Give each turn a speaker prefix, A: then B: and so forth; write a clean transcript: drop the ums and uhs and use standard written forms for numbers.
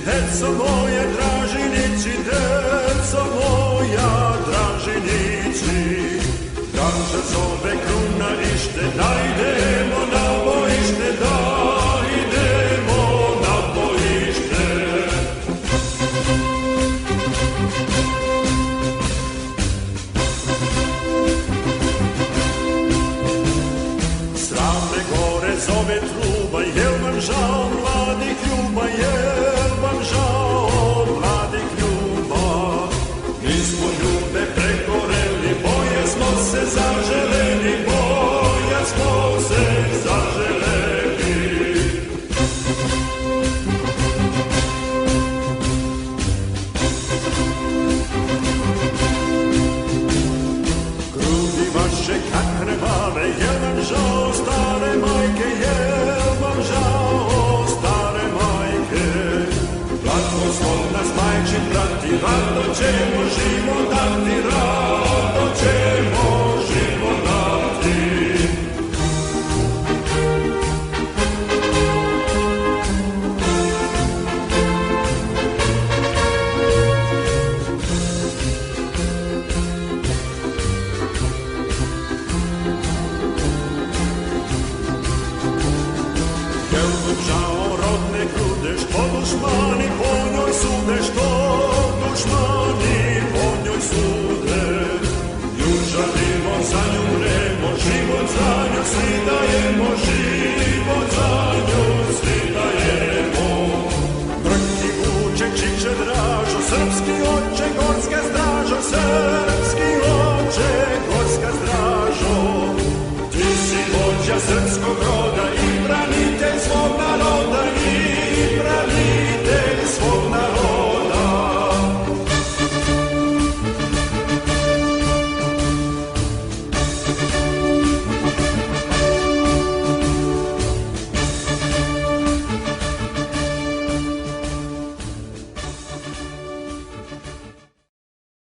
A: deco moje, Dražinici, deco moja, Dražinici. Kaže zove kruna ište, da idemo na bojište, da idemo na bojište. Sravne gore zove truba, jel vam žao mladih ljuba, jel vam žao mladih ljuba? Mi smo ljube prekoreli, boja smo se zaželeli, boja smo se zaželeli. Grudi vaše kak krvave, jel vam žao stare majke, jel vam žao stare majke? Blagoslov nas majčin prati, rado ćemo život dati, rado ćemo život dati. Jel vam žao rodne grude, što dušmani po njoj sude, što dušmani po njoj sude? Nju žalimo, za nju mremo, život za nju svi dajemo, život za nju svi dajemo. Vrti vuče, čiče dražo, srpski oče, gorska stražo,